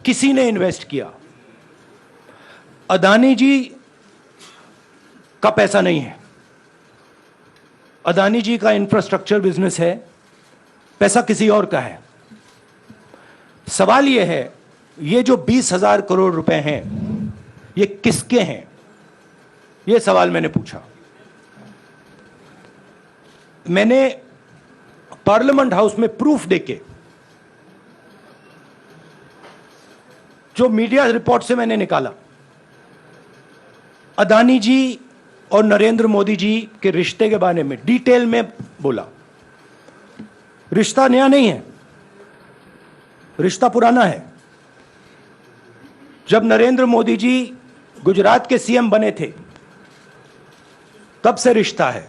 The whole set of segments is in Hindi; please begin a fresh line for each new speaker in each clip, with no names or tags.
किसी ने इन्वेस्ट किया। अदानी जी का पैसा नहीं है, अदानी जी का इंफ्रास्ट्रक्चर बिजनेस है, पैसा किसी और का है। सवाल यह है, ये जो 20,000 करोड़ रुपए हैं ये किसके हैं? ये सवाल मैंने पूछा। मैंने पार्लियामेंट हाउस में प्रूफ देके, जो मीडिया रिपोर्ट से मैंने निकाला, अदानी जी और नरेंद्र मोदी जी के रिश्ते के बारे में डिटेल में बोला। रिश्ता नया नहीं है, रिश्ता पुराना है। जब नरेंद्र मोदी जी गुजरात के सीएम बने थे तब से रिश्ता है,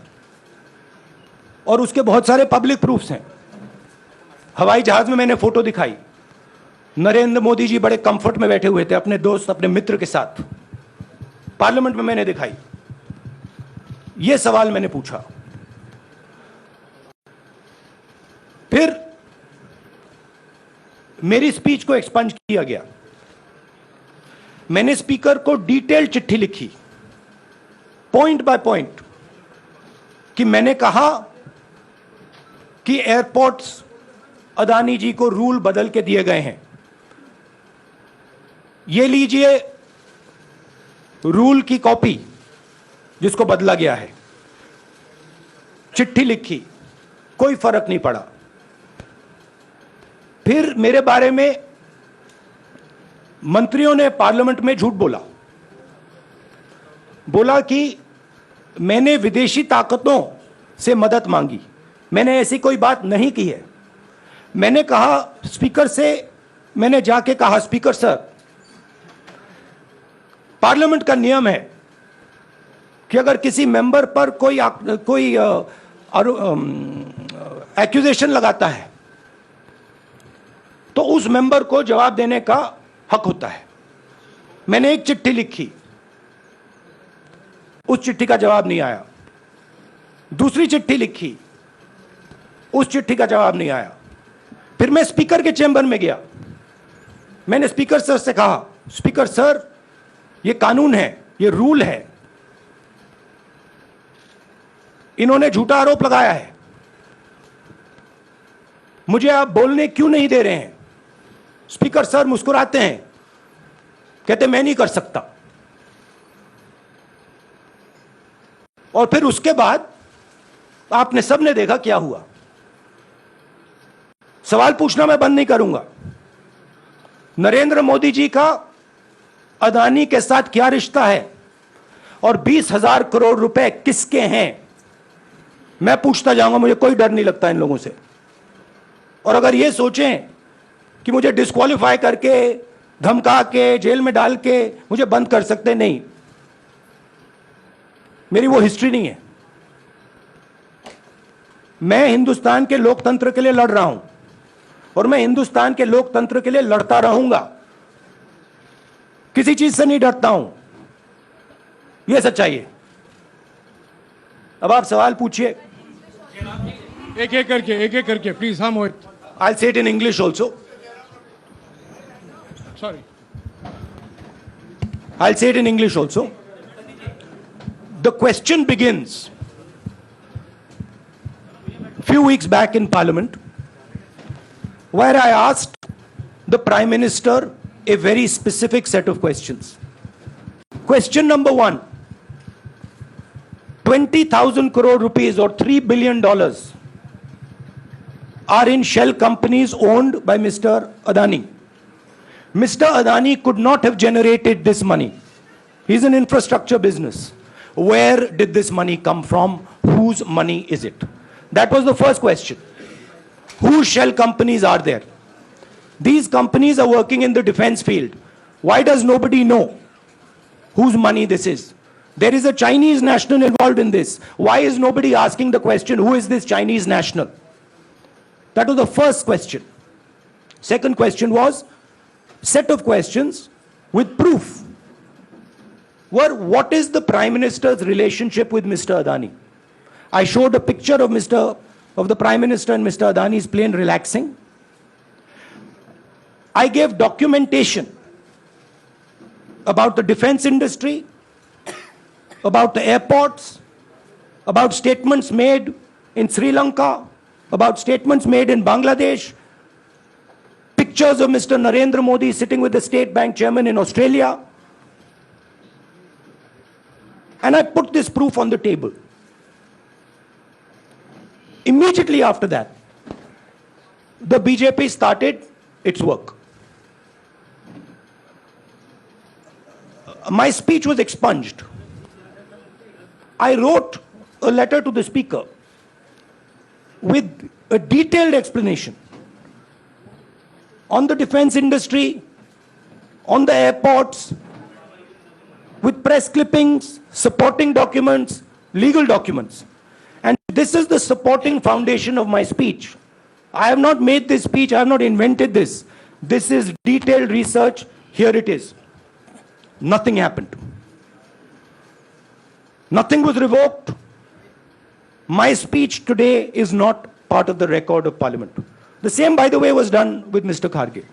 और उसके बहुत सारे पब्लिक प्रूफ्स हैं। हवाई जहाज में मैंने फोटो दिखाई, नरेंद्र मोदी जी बड़े कंफर्ट में बैठे हुए थे अपने दोस्त, अपने मित्र के साथ। पार्लियामेंट में मैंने दिखाई। यह सवाल मैंने पूछा। फिर मेरी स्पीच को एक्सपंज किया गया। मैंने स्पीकर को डिटेल चिट्ठी लिखी, पॉइंट बाय पॉइंट, कि मैंने कहा कि एयरपोर्ट्स अदानी जी को रूल बदल के दिए गए हैं। ये लीजिए रूल की कॉपी जिसको बदला गया है। चिट्ठी लिखी, कोई फर्क नहीं पड़ा। फिर मेरे बारे में मंत्रियों ने पार्लियामेंट में झूठ बोला कि मैंने विदेशी ताकतों से मदद मांगी। मैंने ऐसी कोई बात नहीं की है। मैंने कहा स्पीकर से, मैंने जाके कहा, स्पीकर सर, पार्लियामेंट का नियम है कि अगर किसी मेंबर पर कोई एक्यूजेशन लगाता है तो उस मेंबर को जवाब देने का हक होता है। मैंने एक चिट्ठी लिखी, उस चिट्ठी का जवाब नहीं आया। दूसरी चिट्ठी लिखी, उस चिट्ठी का जवाब नहीं आया। फिर मैं स्पीकर के चैम्बर में गया। मैंने स्पीकर सर से कहा, स्पीकर सर, ये कानून है, ये रूल है, इन्होंने झूठा आरोप लगाया है, मुझे आप बोलने क्यों नहीं दे रहे हैं? स्पीकर सर मुस्कुराते हैं, कहते मैं नहीं कर सकता। और फिर उसके बाद आपने सबने देखा क्या हुआ। सवाल पूछना मैं बंद नहीं करूंगा। नरेंद्र मोदी जी का अदानी के साथ क्या रिश्ता है और 20,000 करोड़ रुपए किसके हैं, मैं पूछता जाऊंगा। मुझे कोई डर नहीं लगता इन लोगों से। और अगर ये सोचें कि मुझे डिस्क्वालीफाई करके, धमका के, जेल में डाल के मुझे बंद कर सकते, नहीं, मेरी वो हिस्ट्री नहीं है। मैं हिंदुस्तान के लोकतंत्र के लिए लड़ रहा हूं और मैं हिंदुस्तान के लोकतंत्र के लिए लड़ता रहूंगा। किसी चीज से नहीं डरता हूं, यह सच्चाई है। अब आप सवाल पूछिए।
एक एक करके प्लीज। हाँ मोहित,
I'll say it in English also.
Sorry.
I'll say it in English also. The question begins few weeks back in Parliament, where I asked the Prime Minister a very specific set of questions. Question number 1, 20,000 crore rupees or $3 billion are in shell companies owned by Mr. Adani. Mr. Adani could not have generated this money. He's an infrastructure business. Where did this money come from? Whose money is it? That was the first question. Whose shell companies are there? These companies are working in the defense field. Why does nobody know whose money this is? There is a Chinese national involved in this. Why is nobody asking the question, who is this Chinese national? That was the first question. Second question was set of questions with proof. Were what is the Prime Minister's relationship with Mr. Adani? I showed a picture of the Prime Minister and Mr. Adani's plane relaxing. I gave documentation about the defense industry, about the airports, about statements made in Sri Lanka, about statements made in Bangladesh, pictures of Mr. Narendra Modi sitting with the State Bank chairman in Australia. And I put this proof on the table. Immediately after that, the BJP started its work. My speech was expunged. I wrote a letter to the speaker with a detailed explanation on the defense industry, on the airports, with press clippings, supporting documents, legal documents. And this is the supporting foundation of my speech. I have not made this speech, I have not invented this. This is detailed research. Here it is. Nothing happened. Nothing was revoked. My speech today is not part of the record of Parliament. The same, by the way, was done with Mr. Kharge.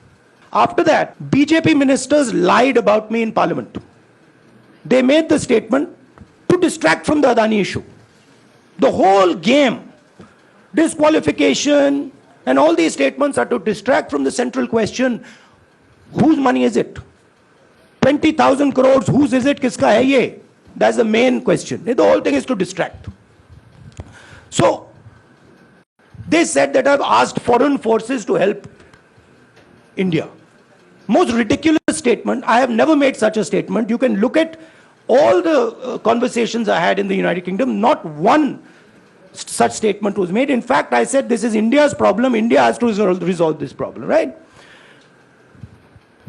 After that, BJP ministers lied about me in Parliament. They made the statement to distract from the Adani issue. The whole game, disqualification, and all these statements are to distract from the central question, whose money is it? 20,000 crores, whose is it? Kiska hai ye? That's the main question. The whole thing is to distract. So, they said that I've asked foreign forces to help India. Most ridiculous statement. I have never made such a statement. You can look at all the conversations I had in the United Kingdom. Not one such statement was made. In fact, I said this is India's problem. India has to resolve this problem, right?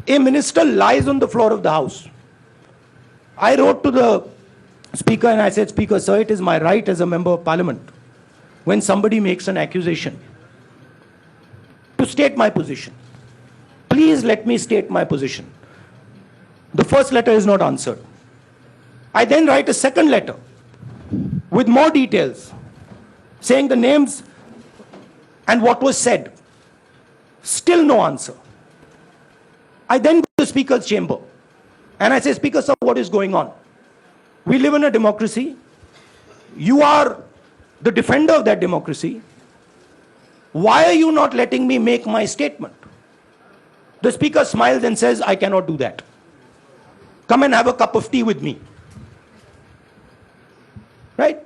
A minister lies on the floor of the House. I wrote to the Speaker and I said, Speaker, sir, it is my right as a member of Parliament, when somebody makes an accusation, to state my position. Please let me state my position. The first letter is not answered. I then write a second letter with more details, saying the names and what was said. Still no answer. I then go to the Speaker's chamber and I say, Speaker, sir, what is going on? We live in a democracy. You are the defender of that democracy. Why are you not letting me make my statement? The Speaker smiles and says, I cannot do that. Come and have a cup of tea with me. Right?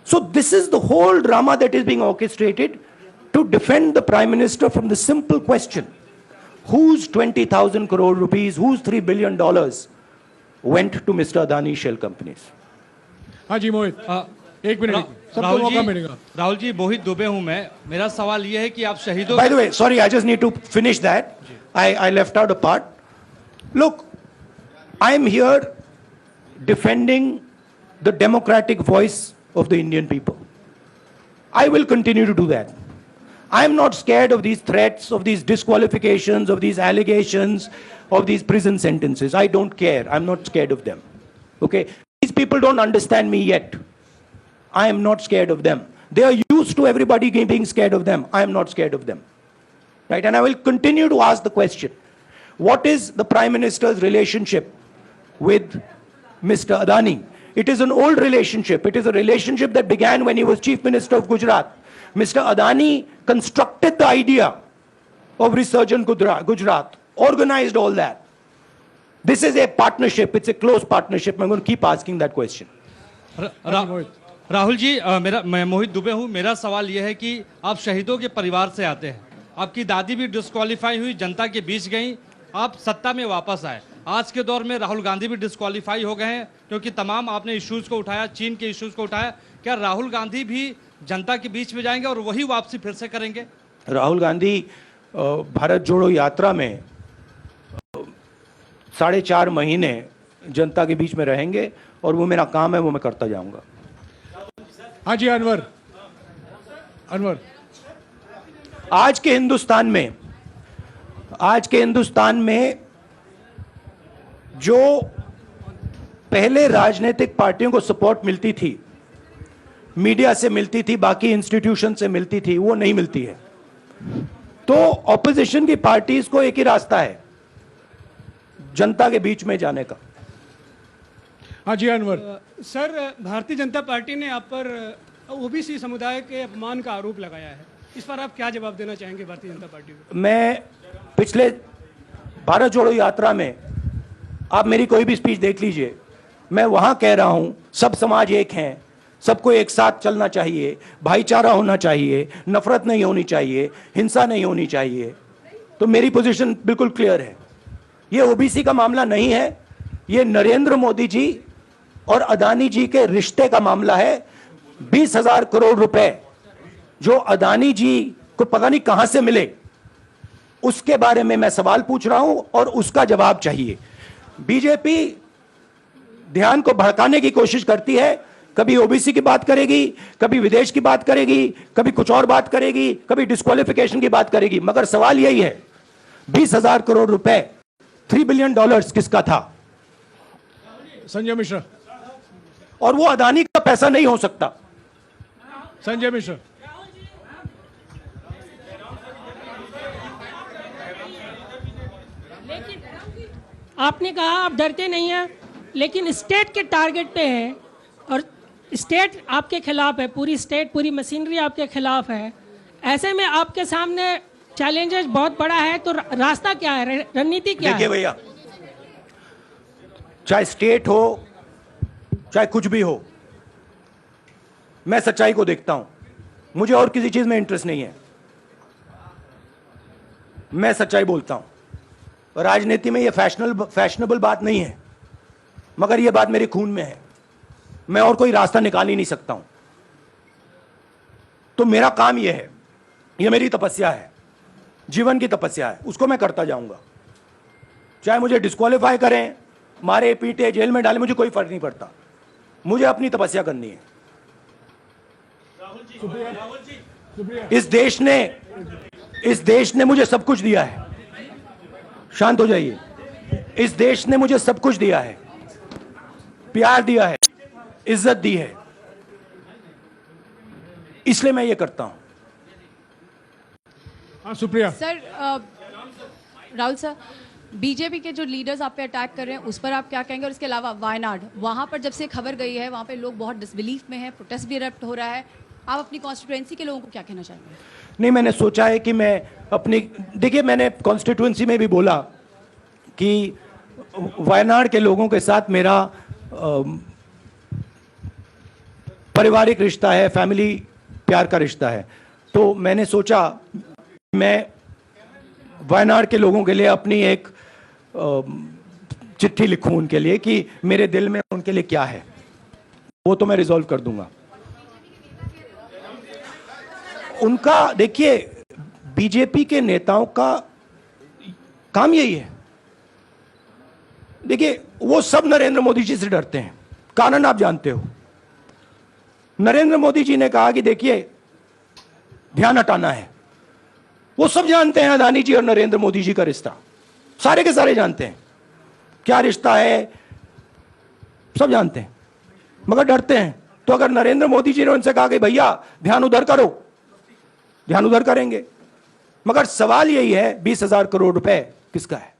So this is the whole drama that is being orchestrated to defend the Prime Minister from the simple question, whose 20,000 crore rupees, whose $3 billion went to Mr. Adani shell companies?
हाँ जी मोहित, एक मिनट सबको मौका मिलेगा.
राहुल जी, मोहित दुबे हूं मैं. मेरा सवाल ये है कि आप शहीदों.
By the way, sorry, I just need to finish that. I left out a part. Look, I am here defending the democratic voice of the Indian people. I will continue to do that. I am not scared of these threats, of these disqualifications, of these allegations, of these prison sentences. I don't care. I'm not scared of them. Okay? These people don't understand me yet. I am not scared of them. They are used to everybody being scared of them. I am not scared of them. Right? And I will continue to ask the question, what is the Prime Minister's relationship with Mr. Adani? It is an old relationship. It is a relationship that began when he was Chief Minister of Gujarat. Mr. Adani constructed the idea of Resurgent Gujarat, organized all that. This is a partnership. It's a close partnership. I'm going to keep asking that question.
Rahul ji, मैं मोहित दुबे हूं. मेरा सवाल यह है कि आप शहीदों के परिवार से आते हैं. आपकी दादी भी डिस्क्वालीफाई हुई, जनता के बीच गई, आप सत्ता में वापस आए. आज के दौर में राहुल गांधी भी डिस्क्वालीफाई हो गए हैं क्योंकि तमाम आपने इश्यूज को उठाया, चीन के इश्यूज को उठाया. क्या राहुल गांधी भी जनता के बीच में जाएंगे और वही वापसी फिर से करेंगे?
राहुल गांधी भारत जोड़ो यात्रा में 4.5 महीने जनता के बीच में रहेंगे और वो मेरा काम है, वो मैं करता जाऊंगा.
हाँ जी अनवर.
आज के हिंदुस्तान में जो पहले राजनीतिक पार्टियों को सपोर्ट मिलती थी, मीडिया से मिलती थी, बाकी इंस्टीट्यूशन से मिलती थी, वो नहीं मिलती है. तो ऑपोजिशन की पार्टीज को एक ही रास्ता है, जनता के बीच में जाने का।
हाँ जी अनवर।
सर, भारतीय जनता पार्टी ने आप पर ओबीसी समुदाय के अपमान का आरोप लगाया है, इस पर आप क्या जवाब देना चाहेंगे भारतीय जनता पार्टी को?
मैं पिछले भारत जोड़ो यात्रा में, आप मेरी कोई भी स्पीच देख लीजिए, मैं वहां कह रहा हूं सब समाज एक हैं, सबको एक साथ चलना चाहिए, भाईचारा होना चाहिए, नफरत नहीं होनी चाहिए, हिंसा नहीं होनी चाहिए। तो मेरी पोजीशन बिल्कुल क्लियर है। ये ओबीसी का मामला नहीं है, ये नरेंद्र मोदी जी और अदानी जी के रिश्ते का मामला है। 20,000 करोड़ रुपए जो अदानी जी को पता नहीं कहां से मिले, उसके बारे में मैं सवाल पूछ रहा हूं और उसका जवाब चाहिए। बीजेपी ध्यान को भड़काने की कोशिश करती है, कभी ओबीसी की बात करेगी, कभी विदेश की बात करेगी, कभी कुछ और बात करेगी, कभी डिस्क्वालिफिकेशन की बात करेगी, मगर सवाल यही है 20,000 करोड़ रुपए, $3 बिलियन किसका था?
संजय मिश्रा।
और वो अदानी का पैसा नहीं हो सकता।
संजय मिश्रा।
आपने कहा आप डरते नहीं हैं, लेकिन स्टेट के टारगेट पे हैं और स्टेट आपके खिलाफ है, पूरी स्टेट, पूरी मशीनरी आपके खिलाफ है। ऐसे में आपके सामने चैलेंजेस बहुत बड़ा है, तो रास्ता क्या है, रणनीति क्या है?
देखिए भैया, चाहे स्टेट हो चाहे कुछ भी हो, मैं सच्चाई को देखता हूं, मुझे और किसी चीज में इंटरेस्ट नहीं है। मैं सच्चाई बोलता हूं। राजनीति में यह फैशनेबल बात नहीं है, मगर यह बात मेरे खून में है। मैं और कोई रास्ता निकाल ही नहीं सकता हूं। तो मेरा काम यह है, यह मेरी तपस्या है, जीवन की तपस्या है, उसको मैं करता जाऊंगा। चाहे मुझे डिस्क्वालीफाई करें, मारे पीटे, जेल में डाले, मुझे कोई फर्क नहीं पड़ता। मुझे अपनी तपस्या करनी है। इस देश ने मुझे सब कुछ दिया है। शांत हो जाइए। इस देश ने मुझे सब कुछ दिया है, प्यार दिया है, इज्जत दी है, इसलिए मैं ये करता हूं।
हाँ Supriya.
Sir, Rahul sir, BJP के जो लीडर्स आप पे अटैक कर रहे हैं उस पर आप क्या कहेंगे? और इसके अलावा वायनाड, वहां पर जब से खबर गई है, वहां पे लोग बहुत डिसबिलीफ में हैं, प्रोटेस्ट भी इरप्ट हो रहा है, आप अपनी कॉन्स्टिट्यूएंसी के लोगों को क्या कहना चाहेंगे?
नहीं, मैंने सोचा है कि मैं अपनी, देखिए मैंने कॉन्स्टिट्यूएंसी में भी बोला कि वायनाड के लोगों के साथ मेरा पारिवारिक रिश्ता है, फैमिली प्यार का रिश्ता है। तो मैंने सोचा मैं वायनाड के लोगों के लिए अपनी एक चिट्ठी लिखूं उनके लिए कि मेरे दिल में उनके लिए क्या है, वो तो मैं रिजॉल्व कर दूंगा। उनका, देखिए बीजेपी के नेताओं का काम यही है। देखिए वो सब नरेंद्र मोदी जी से डरते हैं, कारण आप जानते हो। नरेंद्र मोदी जी ने कहा कि देखिए ध्यान हटाना है। वो सब जानते हैं अदानी जी और नरेंद्र मोदी जी का रिश्ता, सारे के सारे जानते हैं क्या रिश्ता है, सब जानते हैं, मगर डरते हैं। तो अगर नरेंद्र मोदी जी ने उनसे कहा कि भैया ध्यान उधर करो, ध्यान उधर करेंगे। मगर सवाल यही है 20,000 करोड़ रुपए किसका है?